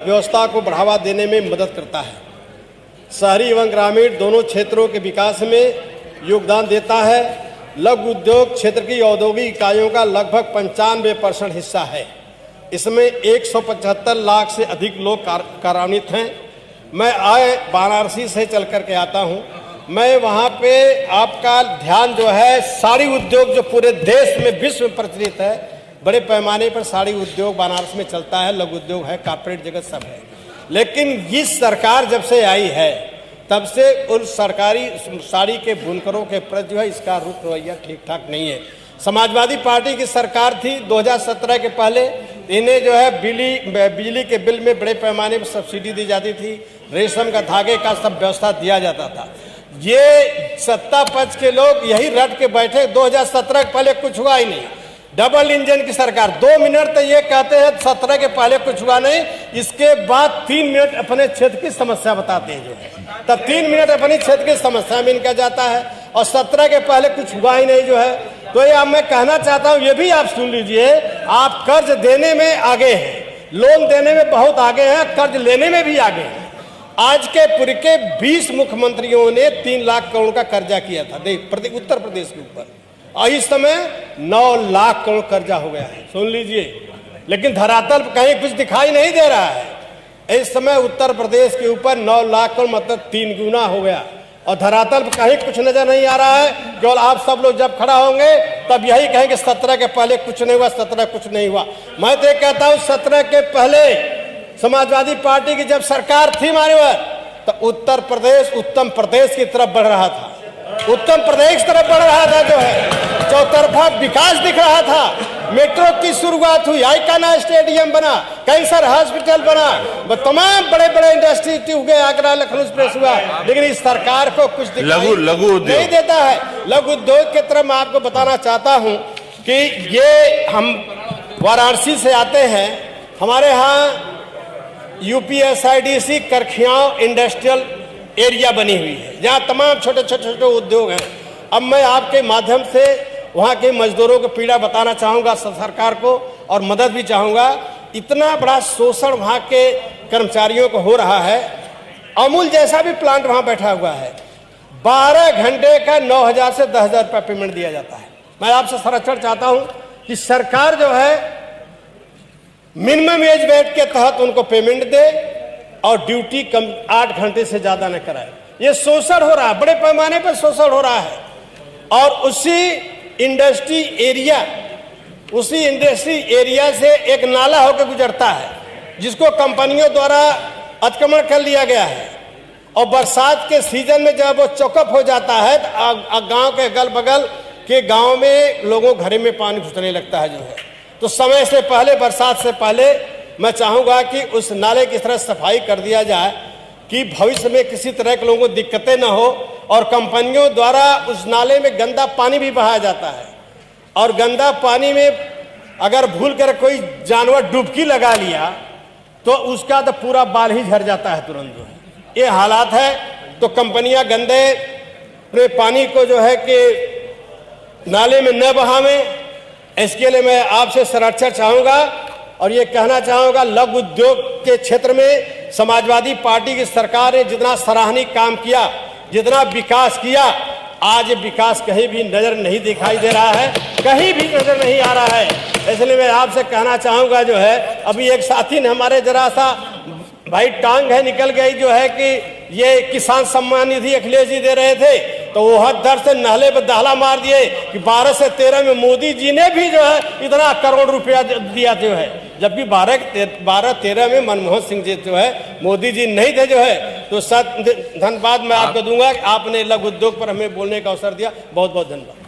व्यवस्था को बढ़ावा देने में मदद करता है। शहरी एवं ग्रामीण दोनों क्षेत्रों के विकास में योगदान देता है। लघु उद्योग क्षेत्र की औद्योगिक इकाइयों का लगभग 95% हिस्सा है। इसमें 175 लाख से अधिक लोग कार्यान्वित हैं। मैं वाराणसी से चल कर के आता हूं। मैं वहां पे आपका ध्यान जो है साड़ी उद्योग जो पूरे देश में विश्व में प्रचलित है, बड़े पैमाने पर साड़ी उद्योग बनारस में चलता है, लघु उद्योग है, कॉर्पोरेट जगत सब है। लेकिन इस सरकार जब से आई है तब से उन सरकारी साड़ी के बुनकरों के प्रति जो है इसका रुख रवैया ठीक ठाक नहीं है। समाजवादी पार्टी की सरकार थी 2017 के पहले, इन्हें जो है बिजली के बिल में बड़े पैमाने पर सब्सिडी दी जाती थी, रेशम का धागे का सब व्यवस्था दिया जाता था। ये सत्ता पक्ष के लोग यही रट के बैठे। 2017 के पहले कुछ हुआ ही नहीं। डबल इंजन की सरकार 2 मिनट तो ये कहते हैं 17 के पहले कुछ हुआ नहीं, इसके बाद 3 मिनट अपने क्षेत्र की समस्या बताते हैं जो है, तब 3 मिनट अपनी क्षेत्र की समस्या में इनका जाता है और 17 के पहले कुछ हुआ ही नहीं जो है। तो ये मैं कहना चाहता हूँ, ये भी आप सुन लीजिए, आप कर्ज देने में आगे हैं, लोन देने में बहुत आगे हैं, कर्ज लेने में भी आगे हैं। आज के पूरे के 20 मुख्यमंत्रियों ने 3 लाख करोड़ का कर्जा किया था उत्तर प्रदेश के ऊपर, और इस समय 9 लाख करोड़ कर्जा हो गया है, सुन लीजिए। लेकिन धरातल कहीं कुछ दिखाई नहीं दे रहा है। इस समय उत्तर प्रदेश के ऊपर 9 लाख करोड़ मतलब 3 गुना हो गया, और धरातल कहीं कुछ नजर नहीं आ रहा है। केवल आप सब लोग जब खड़ा होंगे तब यही कहेंगे 17 के पहले कुछ नहीं हुआ, 17 कुछ नहीं हुआ। मैं तो कहता हूँ 17 के पहले समाजवादी पार्टी की जब सरकार थी हमारे वहां, तो उत्तर प्रदेश उत्तम प्रदेश की तरफ बढ़ रहा था, उत्तम प्रदेश की तरफ बढ़ रहा था जो है, चौतरफा विकास दिख रहा था। मेट्रो की शुरुआत हुई, आइकाना स्टेडियम बना, कैंसर हॉस्पिटल बना, तमाम बड़े बड़े इंडस्ट्री हुए, आगरा लखनऊ एक्सप्रेस हुआ। लेकिन इस सरकार को कुछ लघु नहीं देता है। लघु उद्योग की तरफ मैं आपको बताना चाहता हूं कि ये हम वाराणसी से आते हैं, हमारे यहाँ UPSIDC करखियाव इंडस्ट्रियल एरिया बनी हुई है, जहाँ तमाम छोटे छोटे उद्योग हैं। अब मैं आपके माध्यम से वहाँ के मजदूरों को पीड़ा बताना चाहूँगा सरकार को, और मदद भी चाहूँगा। इतना बड़ा शोषण वहाँ के कर्मचारियों को हो रहा है। अमूल जैसा भी प्लांट वहाँ बैठा हुआ है, 12 घंटे का 9,000 से 10,000 रुपये पेमेंट दिया जाता है। मैं आपसे संरक्षण चाहता हूँ कि सरकार जो है मिनिमम वेज रेट के तहत उनको पेमेंट दे और ड्यूटी कम 8 घंटे से ज्यादा न कराए। ये शोषण हो रहा है, बड़े पैमाने पर शोषण हो रहा है। और उसी इंडस्ट्री एरिया से एक नाला होकर गुजरता है, जिसको कंपनियों द्वारा अतिक्रमण कर लिया गया है। और बरसात के सीजन में जब वो चौकअप हो जाता है तो गांव के अगल बगल के गांव में लोगों घरे में पानी घुसने लगता है जो है। तो समय से पहले, बरसात से पहले मैं चाहूँगा कि उस नाले की तरह सफाई कर दिया जाए कि भविष्य में किसी तरह के लोगों को दिक्कतें न हो। और कंपनियों द्वारा उस नाले में गंदा पानी भी बहाया जाता है, और गंदा पानी में अगर भूल कर कोई जानवर डुबकी लगा लिया तो उसका तो पूरा बाल ही झड़ जाता है तुरंत जो है। ये हालात है। तो कंपनियां गंदे अपने पानी को जो है कि नाले में न बहावें, इसके लिए मैं आपसे संरक्षण चाहूँगा। और ये कहना चाहूँगा, लघु उद्योग के क्षेत्र में समाजवादी पार्टी की सरकार ने जितना सराहनीय काम किया, जितना विकास किया, आज विकास कहीं भी नजर नहीं दिखाई दे रहा है, कहीं भी नजर नहीं आ रहा है। इसलिए मैं आपसे कहना चाहूँगा जो है, अभी एक साथी ने हमारे जरा सा भाई टांग है निकल गई जो है कि ये किसान सम्मान निधि अखिलेश जी दे रहे थे, तो वो हद दर से नहले पर दहला मार दिए कि 12 से 13 में मोदी जी ने भी जो है इतना करोड़ रुपया दिया जो है, जबकि 12-13 में मनमोहन सिंह जी जो है मोदी जी नहीं थे जो है। तो धन्यवाद मैं आपको दूंगा कि आपने लघु उद्योग पर हमें बोलने का अवसर दिया। बहुत बहुत धन्यवाद।